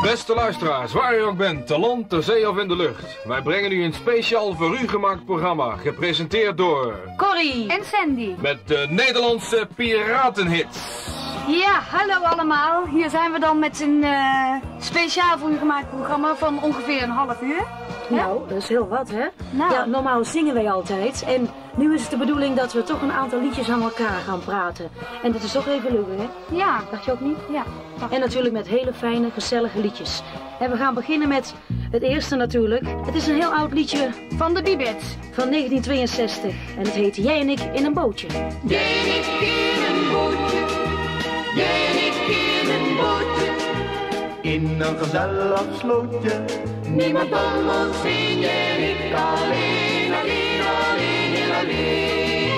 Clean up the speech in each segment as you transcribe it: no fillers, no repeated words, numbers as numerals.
Beste luisteraars, waar u ook bent, te land, te zee of in de lucht. Wij brengen u een speciaal voor u gemaakt programma, gepresenteerd door... Corrie en Sandy. Met de Nederlandse piratenhits. Ja, hallo allemaal. Hier zijn we dan met een speciaal voor u gemaakt programma van ongeveer een half uur. Nou, dat is heel wat, hè? Nou. Ja, normaal zingen wij altijd. En nu is het de bedoeling dat we toch een aantal liedjes aan elkaar gaan praten. En dat is toch even leuk, hè? Ja. Dacht je ook niet? Ja. En natuurlijk met hele fijne, gezellige liedjes. En we gaan beginnen met het eerste natuurlijk. Het is een heel oud liedje Van de Bibits. van 1962. En het heet Jij en ik in een bootje. Jij en ik in een bootje, jij en ik in een bootje. In een gezellig slootje. Niemand om ons heen, jij en ik alleen, alleen, alleen, heel alleen.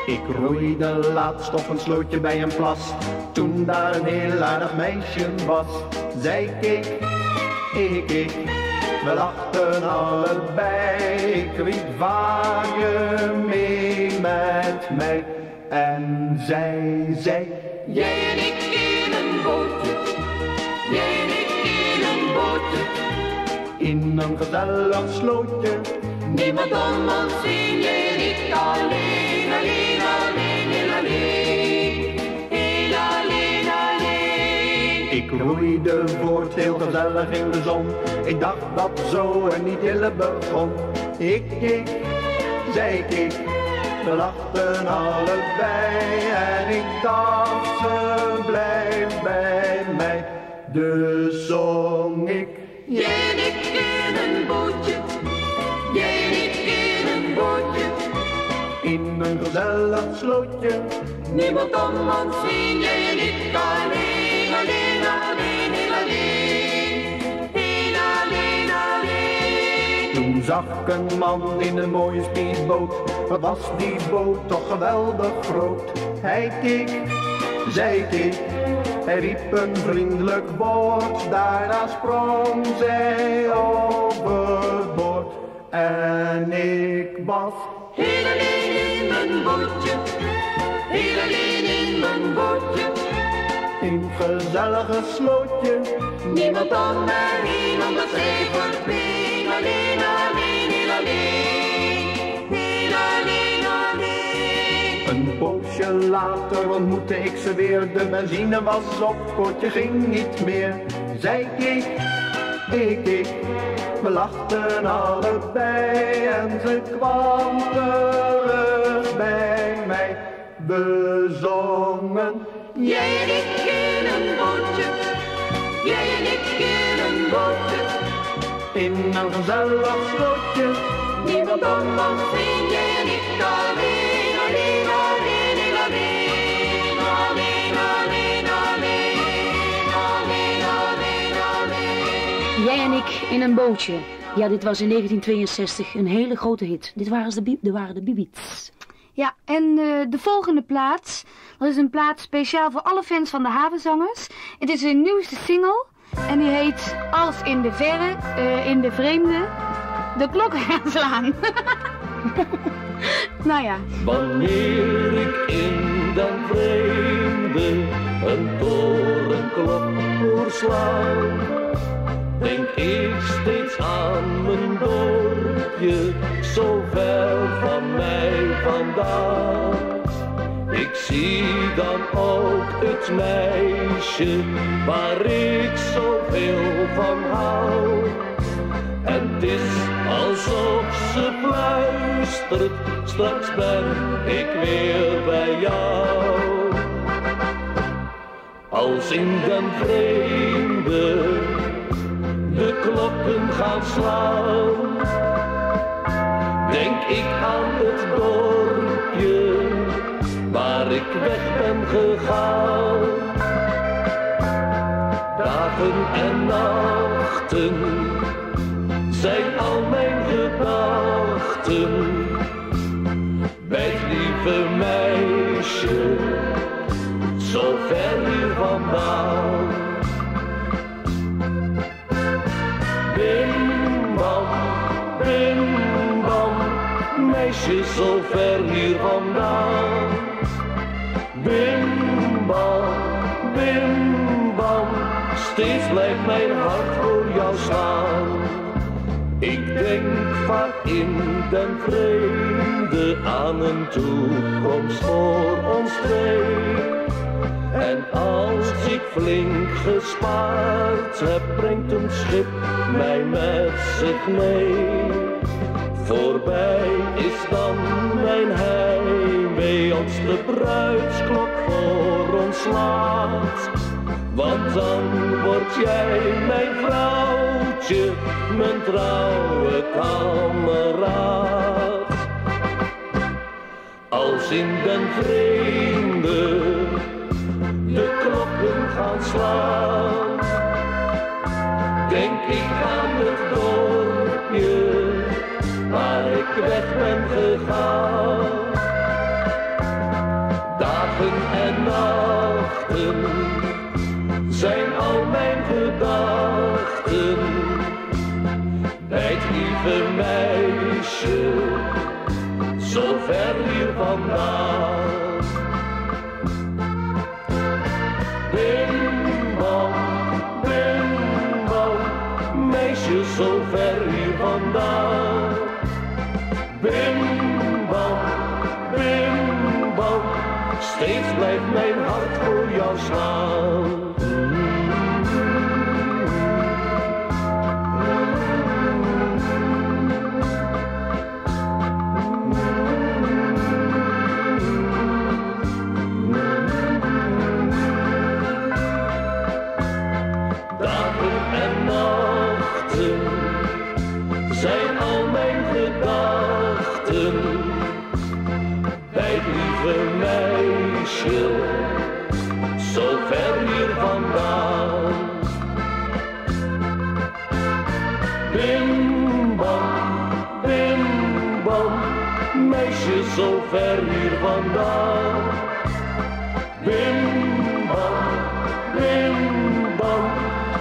Ik roeide laatst op een slootje bij een plas. Toen daar een heel aardig meisje was. Zij keek, ik keek, we lachten allebei. Ik riep, vaar je mee met mij? En zij zei, Jij en ik in een bootje, jij en ik in een bootje. in een gezellig slootje. Niemand om ons heen, jij en ik alleen, alleen, alleen, heel alleen. Heel alleen, alleen. Ik roeide voort, heel gezellig in de zon. Ik dacht dat zo en niet ille begon. Ik keek, zij keek, we lachten allebei. En ik dacht, ze blijft bij mij. Dus zong ik. Jij en ik in een bootje, jij en ik in een bootje. In een gezellig slootje. Niemand om ons heen, jij en ik alleen, alleen, alleen, heel alleen. Heel alleen, alleen. Toen zag ik een man in een mooie speedboot. Wat was die boot toch geweldig groot. Hij keek, zij keek, hij riep een vriendelijk woord. Daarna sprong zij overboord. En ik was Heel alleen in mijn bootje, heel alleen in mijn bootje. in een gezellige slootje. Niemand om mij heen, omdat zij verdween. Alleen, alleen, heel alleen. Heel alleen, alleen. Een poosje later ontmoette ik ze weer. De benzine was op, potje ging niet meer. Zij keek, ik keek, we lachten allebei. En ze kwam terug bij mij. We zongen. Jij en ik in een bootje, jij en ik in een bootje. In een gezellig slootje. Niemand om ons heen, jij en ik alleen, alleen, alleen, heel alleen. Alleen, alleen, alleen, alleen, alleen, alleen. Jij en ik in een bootje. Ja, dit was in 1962 een hele grote hit. Dit waren de Bibits. Ja, en de volgende plaats, dat is een plaats speciaal voor alle fans van de Havenzangers. Het is hun nieuwste single en die heet Als in de verre, in de vreemde, de klokken gaan slaan. Nou ja. Wanneer ik in den vreemde een torenklok hoor slaan, denk ik steeds aan mijn dorpje, zo ver van mij vandaan. Ik zie dan ook het meisje waar ik zoveel van hou. En het is alsof ze fluistert, straks ben ik weer bij jou. Als in den vreemde de klokken gaan slaan, denk ik aan het dorpje waar ik weg ben gegaan. Dagen en nachten zijn al mijn gedachten bij het lieve meisje, zo ver hier vandaan. Bim bam, meisje zo ver hier vandaan. Bim bam, steeds blijft mijn hart voor jou slaan. Ik denk vaak in den vreemde aan een toekomst voor ons twee. En als ik flink gespaard heb, brengt een schip mij met zich mee. Voorbij is dan mijn heimwee als de bruidsklok voor ons slaat. Want dan word jij mijn vrouwtje, mijn trouwe kameraad. Als in den vreemde de klokken gaan slaan, denk ik aan het dorpje waar ik weg ben gegaan. Dagen en nachten zijn al mijn gedachten bij het lieve meisje, zo ver hier vandaan. Bim bam, meisje zo ver hier vandaan. Bim bam, steeds blijft mijn hart voor jou slaan. Zijn al mijn gedachten bij het lieve meisje, zo ver hier vandaan. Bim bam, meisje zo ver hier vandaan. Bim bam,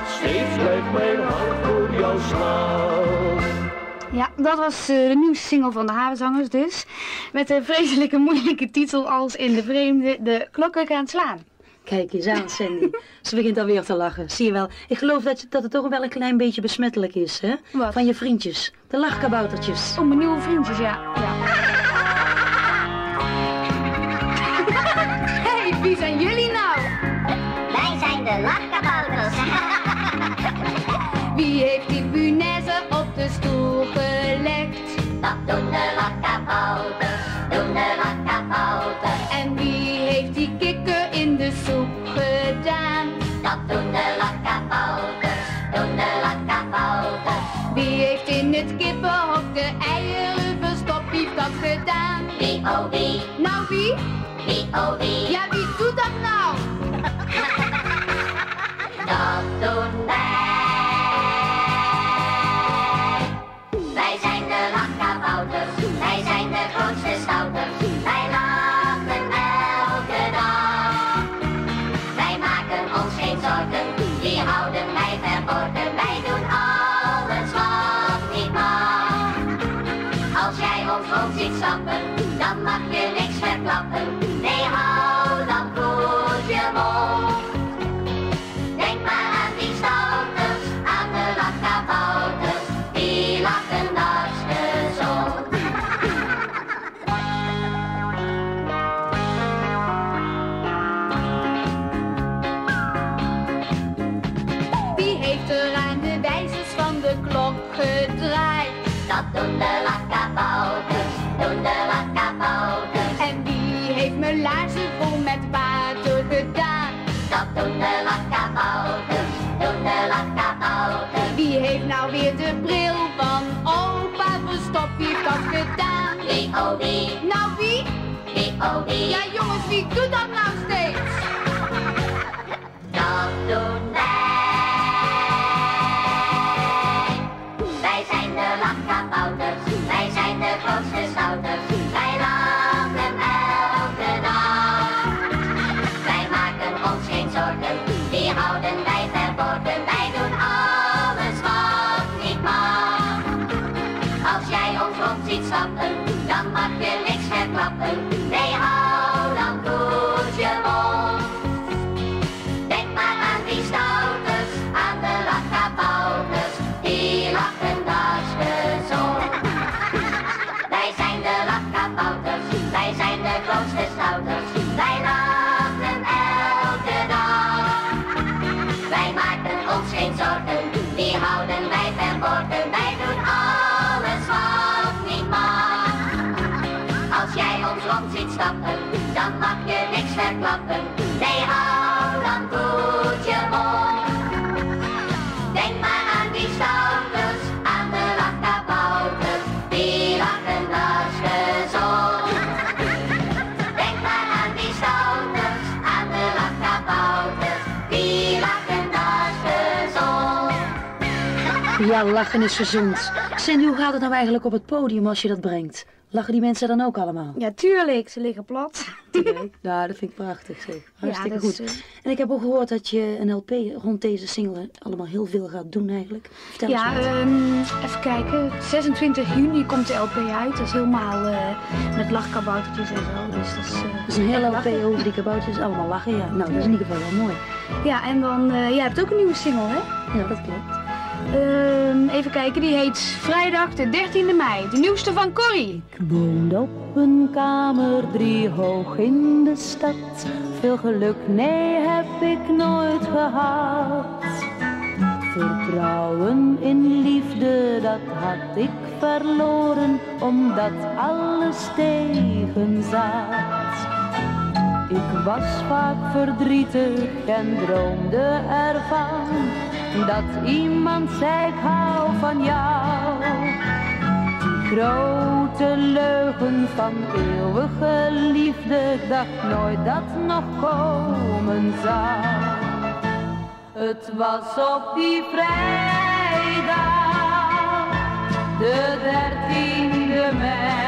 steeds blijft mijn hart voor jou slaan. Ja, dat was de nieuwste single van de Havenzangers dus. Met een vreselijke moeilijke titel als In de Vreemde de klokken gaan slaan. Kijk eens aan, Sandy. Ze begint alweer te lachen. Zie je wel. Ik geloof dat het toch wel een klein beetje besmettelijk is, hè? Wat? Van je vriendjes. De lachkaboutertjes. Oh, mijn nieuwe vriendjes, ja. Hey, wie zijn jullie nou? Wij zijn de lachkabouters. Wie heeft die punaise op de stoel gelegd? Dat doen de lachkabouters, doen de lachkabouters. En wie heeft die kikker in de soep gedaan? Dat doen de lachkabouters, doen de lachkabouters. Wie heeft in het kippenhok de eieren verstopt? Wie heeft dat gedaan? Wie, oh wie, Nou wie? wie, oh wie. Ja, wie doet dat nou? Dat doen wij. Wij zijn de lachkabouters, wij zijn de grootste stouters. Wij lachen elke dag. Wij maken ons geen zorgen, die houden wij verborgen. Wij doen alles wat niet mag. Als jij ons rond ziet stappen, dan mag je niks verklappen. Nee, hou dan goed je mond. Denk maar aan die stouters, aan de lachkabouters, die lachen als gezond. Wie heeft er aan de wijzers van de klok gedraaid? Dat doen de lachkabouters, doen de lachkabouters. En wie heeft mijn laarzen vol met water gedaan? Dat doen de lachkabouters, doen de lachkabouters. Wie heeft nou weer de bril van opa verstopt? Wie heeft dat gedaan? Wie, oh wie, Nou wie? wie, oh wie. Ja jongens, wie doet dat nou steeds? Dat doen wij. Wij zijn de lachkabouters, wij zijn de grootste stouters. Wij lachen elke dag. Wij maken ons geen zorgen, die houden wij verborgen. Wij doen alles wat niet mag. Als jij ons rond ziet stappen, stappen, dan mag je niks verklappen. Nee, hou dan goed je mond. Denk maar aan die stouters, aan de lachkabouters, die lachen, dat is gezond. Wij zijn de lachkabouters, wij zijn de grootste stouters, wij lachen elke dag. Wij maken ons geen zorgen, die houden wij verborgen, wij doen alles wat niet mag. Als jij ons rond ziet stappen, dan mag je niks verklappen. Nee, hou dan goed je mond. Denk maar aan die stouters, aan de lachkabouters, die lachen, dat is gezond. Denk maar aan die stouters, aan de lachkabouters, die lachen, dat is gezond. Ja, lachen is gezond. Cindy, hoe gaat het nou eigenlijk op het podium als je dat brengt? Lachen die mensen dan ook allemaal? Ja, tuurlijk, ze liggen plat. Ja, dat vind ik prachtig, zeg. Hartstikke Ja, dat goed. is, En ik heb ook gehoord dat je een LP rond deze single allemaal heel veel gaat doen eigenlijk. Vertel eens Ja, wat. even kijken. 26 juni komt de LP uit. Dat is helemaal met lachkaboutertjes en zo. Dus dat is, Dat is een hele echt LP lachen. over die kaboutertjes, allemaal lachen, ja. Nou, dat is in ieder geval wel mooi. Ja, en dan, jij hebt ook een nieuwe single, hè? Ja, dat klopt. Even kijken, die heet Vrijdag de 13e mei. De nieuwste van Corrie. Ik woonde op een kamer 3 hoog in de stad. Veel geluk, nee, heb ik nooit gehad. Vertrouwen in liefde, dat had ik verloren, omdat alles tegen zat. Ik was vaak verdrietig en droomde ervan dat iemand zei ik hou van jou. Die grote leugen van eeuwige liefde, ik dacht nooit dat nog komen zou. Het was op die vrijdag, de 13e mei.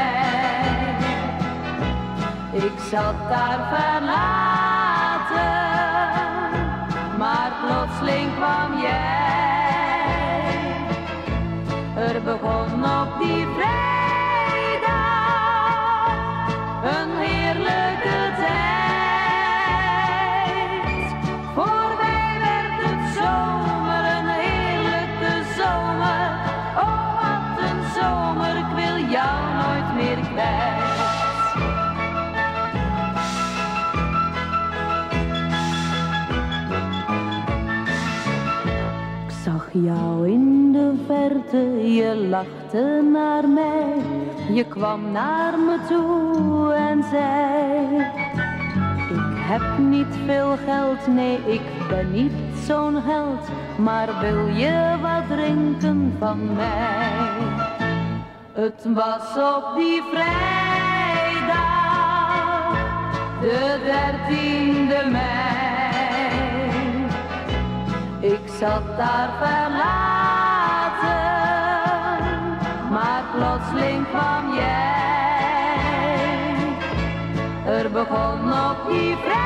Ik zat daar verlaten, maar plotseling kwam jij. Er begon op die vrijdag een heerlijke tijd. Voor mij werd het zomer, een heerlijke zomer. Oh, wat een zomer, ik wil jou nooit meer kwijt. Ik zag jou in de verte, je lachte naar mij. Je kwam naar me toe en zei: ik heb niet veel geld, nee, ik ben niet zo'n held, maar wil je wat drinken van mij? Het was op die vrijdag, de 13e mei. Ik zat daar verlaten, maar plotseling kwam jij. Er begon op die vrijdag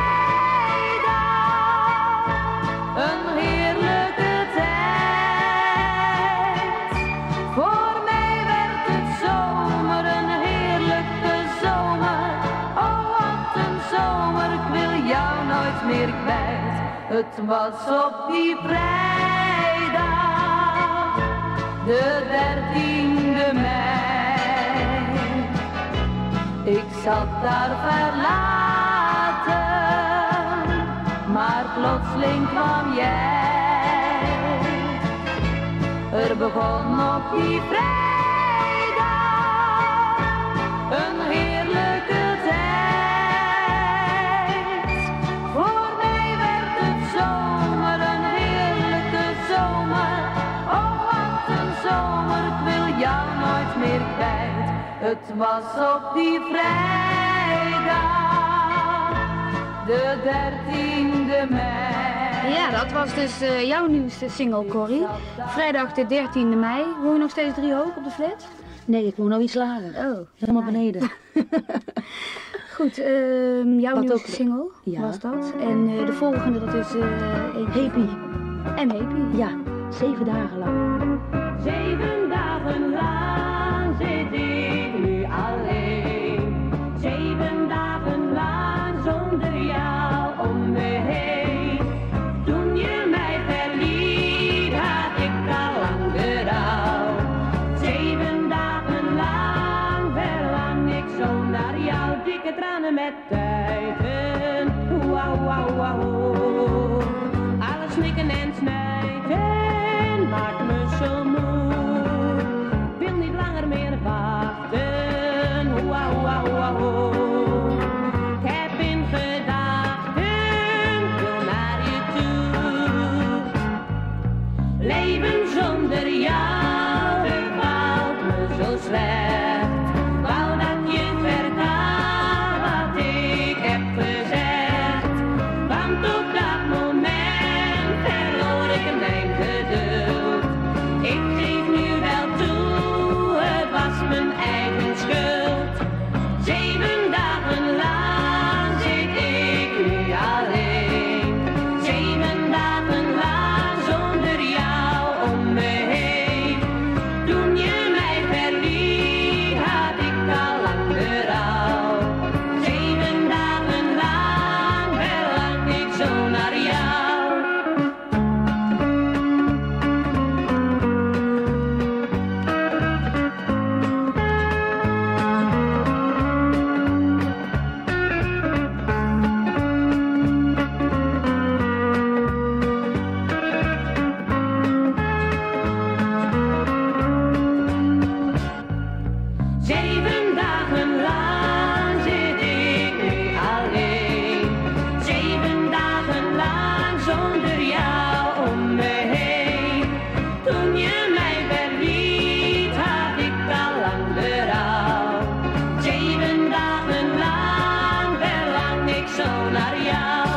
een heerlijke tijd. Voor mij werd het zomer, een heerlijke zomer. Oh, wat een zomer, ik wil jou nooit meer kwijt. Het was op die vrijdag, de 13e mei. Ik zat daar verlaten, maar plotseling kwam jij. Er begon op die vrijdag een heerlijke tijd. Voor mij werd het zomer, een heerlijke zomer. Oh, wat een zomer, ik wil jou nooit meer kwijt. Het was op die vrijdag, de 13e mei. Ja, dat was dus jouw nieuwste single, Corrie. Vrijdag de 13e mei. Woon je nog steeds 3 hoog op de flat? Nee, ik woon nou iets lager. Oh. Helemaal beneden. Goed, jouw Wat nieuwste ook- single Ja. was dat. En de volgende, dat is Happy. En Happy. Ja, 7 dagen lang. 7 dagen lang zit ik nu eigen tranen met tuiten. Wauw, wauw, wauw. Alles snikken en snijden maakt me zo moe. Wil niet langer meer wachten. Wauw, wauw, wauw. Ik heb in gedachten wil naar je toe. Leven zonder jou bevalt me zo slecht. Wou dat je vertaalt wat ik heb gezegd. Want op dat moment verloor ik mijn geduld. Ik geef nu wel toe, het was mijn eigen schuld. 7 dagen lang zit ik nu alleen. 7 dagen lang zonder jou om me heen. Toen je mij verliet, had ik al lang berouw. 7 dagen lang verlang ik zo naar jou. Zeven dagen lang zit ik nu alleen. 7 dagen lang zonder jou om me heen. Toen je mij verliet, had ik al lang berouw. 7 dagen lang verlang ik zo naar jou.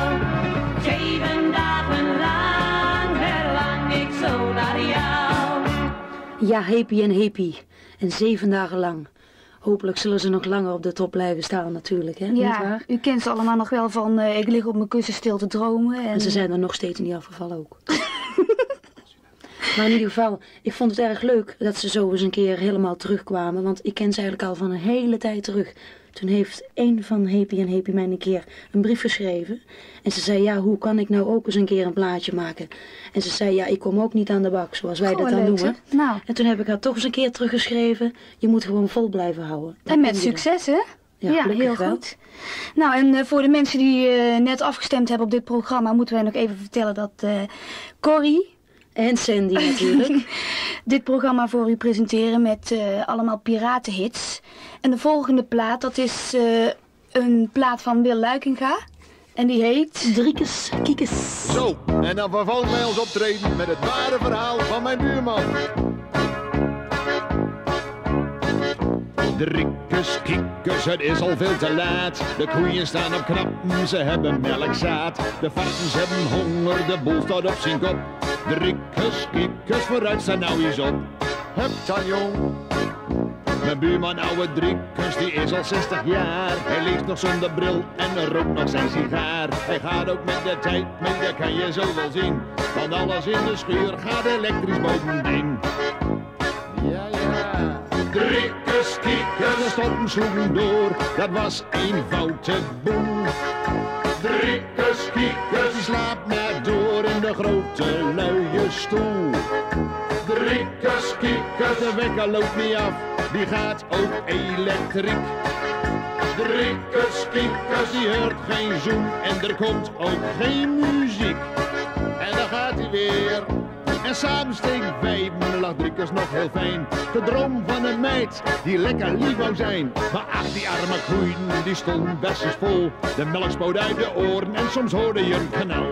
7 dagen lang verlang ik zo naar jou. Ja, Happy en Happy. En 7 dagen lang. Hopelijk zullen ze nog langer op de top blijven staan natuurlijk, hè? Niet Ja, waar? u kent ze allemaal nog wel van ik lig op mijn kussen stil te dromen. En ze zijn er nog steeds niet afgevallen ook. Maar in ieder geval, ik vond het erg leuk dat ze zo eens een keer helemaal terugkwamen. Want ik ken ze eigenlijk al van een hele tijd terug. Toen heeft een van Happy en Happy mij een keer een brief geschreven. En ze zei, ja, hoe kan ik nou ook eens een keer een plaatje maken? En ze zei, ja, ik kom ook niet aan de bak, zoals wij dat dan leuk, noemen. zeg. Nou. En toen heb ik haar toch eens een keer teruggeschreven. Je moet gewoon vol blijven houden. Dan En met kom je er. succes, hè? Ja, gelukkig heel wel. goed. Nou, en voor de mensen die net afgestemd hebben op dit programma, moeten wij nog even vertellen dat Corrie En Sandy natuurlijk. dit programma voor u presenteren met allemaal piratenhits. En de volgende plaat, dat is een plaat van Wil Luikinga. En die heet... Driekes, kiekes. Zo, en dan vervolgen wij ons optreden met het ware verhaal van mijn buurman. Driekes, kiekes, het is al veel te laat. De koeien staan op knappen, ze hebben melkzaad. De varkens hebben honger, de boel staat op zijn kop. Driekes, kiekes, vooruit, sta nou eens op. Hup dan jong. Mijn buurman ouwe Driekes, die is al 60 jaar. Hij leeft nog zonder bril en rookt nog zijn sigaar. Hij gaat ook met de tijd mee, dat kan je zo wel zien. Want alles in de schuur gaat elektrisch bovendien. Ja, ja. Driekes, kiekes, de stoppen sloegen door. Dat was een foute boel. Driekes, kiekes, die slaapt maar door in de grote luie stoel. Driekes, kiekes, de wekker loopt niet af, die gaat ook elektriek. Driekes, kiekes, die hoort geen zoem en er komt ook geen muziek. En dan gaat hij weer. En samen tegen 5 lag Driekes nog heel fijn. De droom van een meid die lekker lief wou zijn. Maar ach, die arme koeien, die stonden best eens vol. De melk spoot uit de oren en soms hoorde je een knal.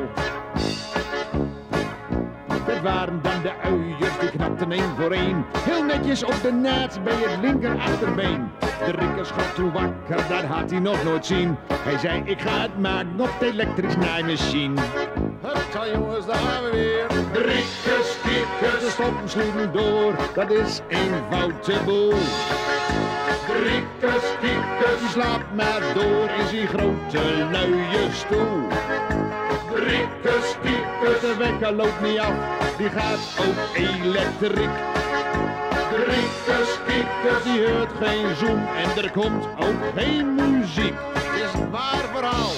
Dat waren dan de uiers, die knapten 1 voor 1. Heel netjes op de naad bij het linker achterbeen. Driekes schrok toen wakker, dat had hij nog nooit zien. Hij zei, ik ga het maken op de elektrisch naaimachine. Hupsa jongens, daar gaan we weer. Driekes, kiekes, de stoppen sloegen door. Dat is een foute boel. Driekes, kiekes, die slaapt maar door in zijn grote luie stoel. Driekes, kiekes, de wekker loopt niet af, die gaat ook elektriek. Driekes, kiekes, die hoort geen zoem en er komt ook geen muziek. Het is een waar verhaal.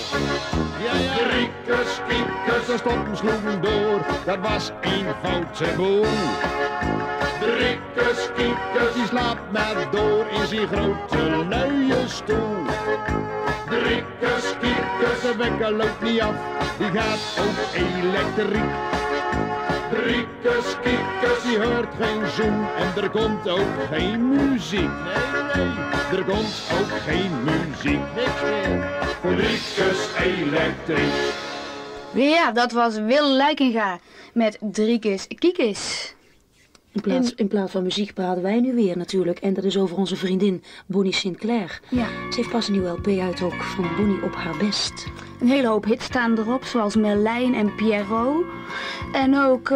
Ja, ja. Driekes, kiekes, de stoppen sloegen door, dat was een foute boel. Driekes, kiekes, die slaapt maar door in zijn grote luie stoel. Riekes, kiekes, de wekker loopt niet af, die gaat ook elektriek. Riekes, kiekes, die hoort geen zoen en er komt ook geen muziek. Nee, er komt ook geen muziek. Niks meer. Riekes, elektriek. Ja, dat was Wil Lijkenga met Driekes Kiekes. In plaats van muziek praten wij nu weer natuurlijk. En dat is over onze vriendin Bonnie Sinclair. Ja. Ze heeft pas een nieuwe LP uit ook van Bonnie op haar best. Een hele hoop hits staan erop, zoals Merlijn en Pierrot. En ook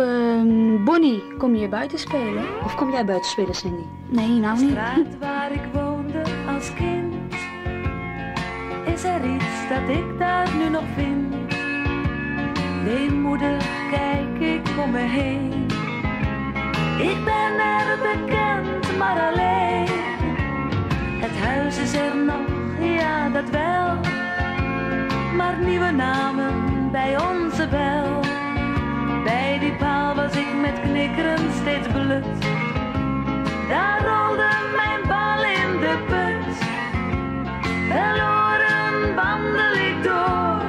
Bonnie, kom je buiten spelen? Of kom jij buiten spelen, Cindy? Nee, nou De niet. straat waar ik woonde als kind. Is er iets dat ik daar nu nog vind? Weemoedig kijk ik om me heen. Ik ben er bekend, maar alleen. Het huis is er nog, ja dat wel. Maar nieuwe namen bij onze bel. Bij die paal was ik met knikkeren steeds blut. Daar rolde mijn bal in de put. Verloren wandel ik door.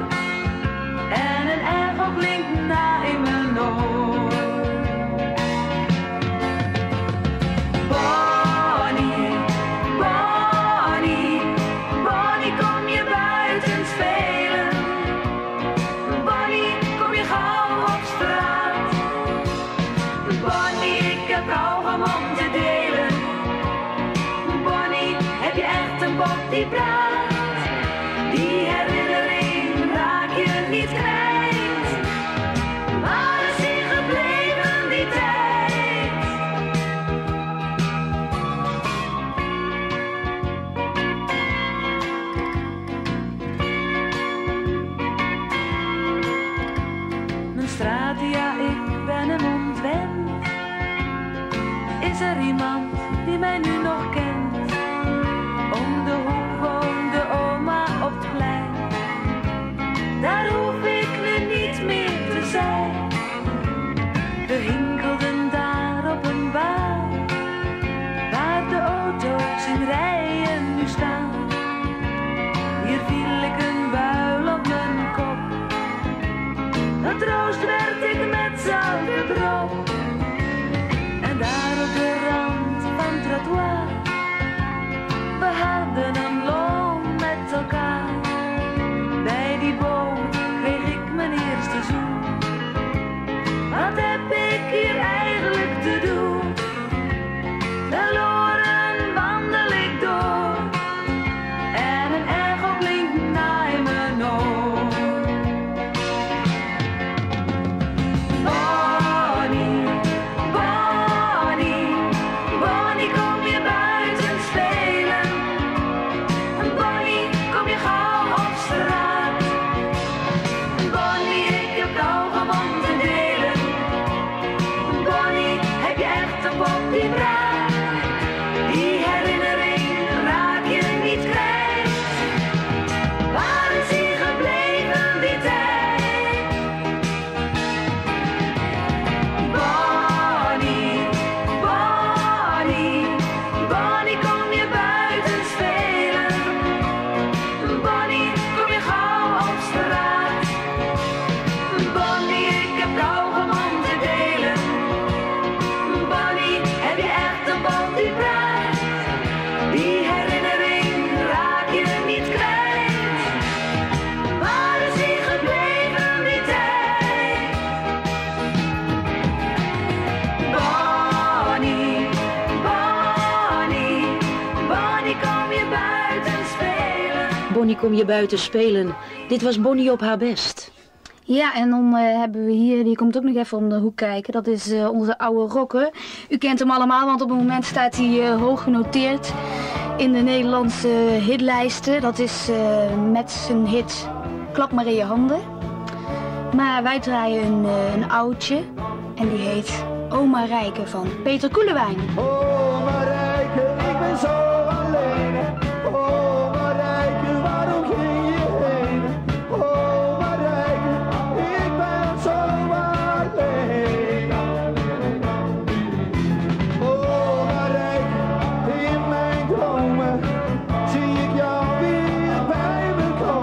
En een echo klinkt na in mijn oor. Bonnie, Bonnie, Bonnie, kom je buiten spelen? Bonnie, kom je gauw op straat? Bonnie, ik heb kauwgom om te delen. Bonnie, heb je echt een pop die praat? Die herinnering raak je niet kwijt. Waar is die gebleven die tijd? Mijn straat, ja, ik ben hem ontwend. Is er iemand die mij nu nog kent? Om de hoek woonde oma op het plein. Daar hoef ik nu niet meer te zijn. We hinkelden daar op een baan, waar de auto's in rijen nu staan. Hier viel ik een buil op mijn kop. Getroost werd ik met zoute drop. En daar op de rand van het trottoir, we hadden een loon met elkaar. Bij die boot kreeg ik mijn eerste zoen. Wat heb ik hier eigenlijk te doen? Verloren wandel ik door. En een echo klinkt na in mijn oor. Bonnie, Bonnie, Bonnie, kom je buiten spelen? Bonnie, kom je gauw op straat? Bonnie, ik heb kauwgom om te delen. Bonnie, heb je echt een pop die praat? Die herinnering raak je niet kwijt. Waar is die gebleven die tijd? Bonnie, Bonnie, Bonnie, kom je buiten spelen? Bonnie, kom je gauw op straat? Bonnie, ik heb kauwgom om te delen. Bonnie, heb je echt een pop die praat? Die herinnering raak je niet kwijt. Waar is die gebleven die tijd? Bonnie, Bonnie, Bonnie, kom je buiten spelen? Bonnie, kom je buiten spelen. Dit was Bonnie op haar best. Ja, en dan hebben we hier, die komt ook nog even om de hoek kijken. Dat is onze oude rocker. U kent hem allemaal, want op het moment staat hij hoog genoteerd in de Nederlandse hitlijsten. Dat is met zijn hit Klap maar in je handen. Maar wij draaien een oudje en die heet Oma Rijke van Peter Koelewijn. Oh Marijke, ik ben zo alleen. Oh Marijke, waarom ging je heen? Oh Marijke, ik ben zo alleen. Oh Marijke, in mijn dromen zie ik jou weer bij me komen.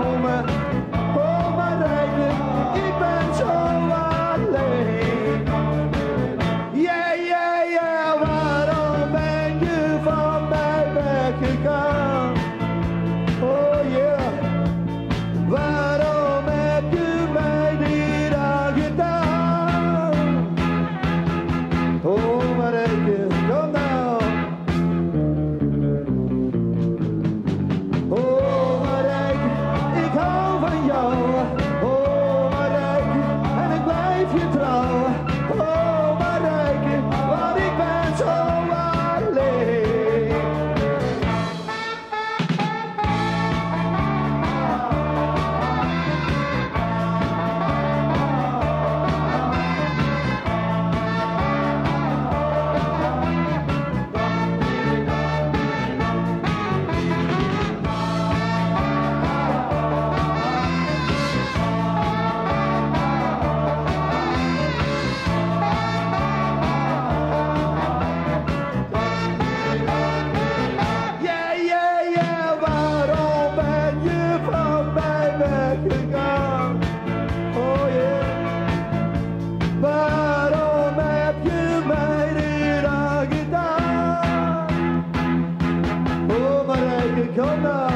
kom nou.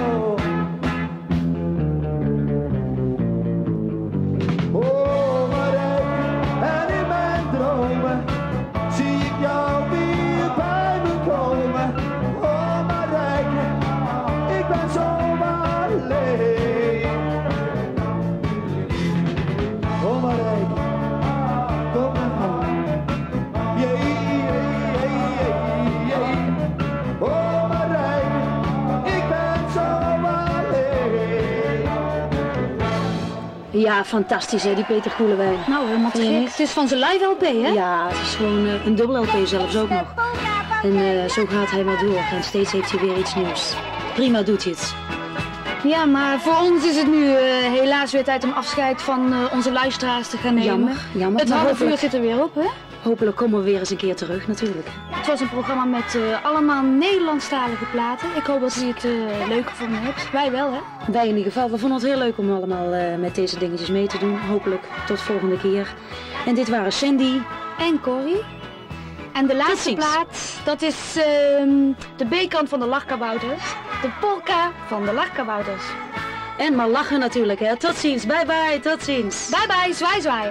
Oh Marijke, en in mijn dromen zie ik jou weer bij me komen. Oh Marijke, ik ben zo alleen. Oh Marijke, kom nou. Oh Marijke, ik ben zo alleen. Ja, fantastisch hè, die Peter Koelewijn. Nou, helemaal te Vind je gek. niet? Het is van zijn live LP, hè? Ja, het is gewoon een dubbel LP zelfs ook nog. En zo gaat hij maar door en steeds heeft hij weer iets nieuws. Prima doet hij het. Ja, maar voor ons is het nu helaas weer tijd om afscheid van onze luisteraars te gaan nemen. Jammer, Het maar half uur hopelijk, zit er weer op, hè? hopelijk komen we weer eens een keer terug natuurlijk. Het was een programma met allemaal Nederlandstalige platen. Ik hoop dat u het leuk gevonden hebt. Wij wel, hè? Wij in ieder geval, we vonden het heel leuk om allemaal met deze dingetjes mee te doen. Hopelijk tot volgende keer. En dit waren Sandy. En Corrie. En de laatste ziens. plaat, dat is de B-kant van de Lachkabouters. De polka van de Lachkabouters. En maar lachen natuurlijk hè. Tot ziens, bye bye, tot ziens. Bye bye, zwaai zwaai.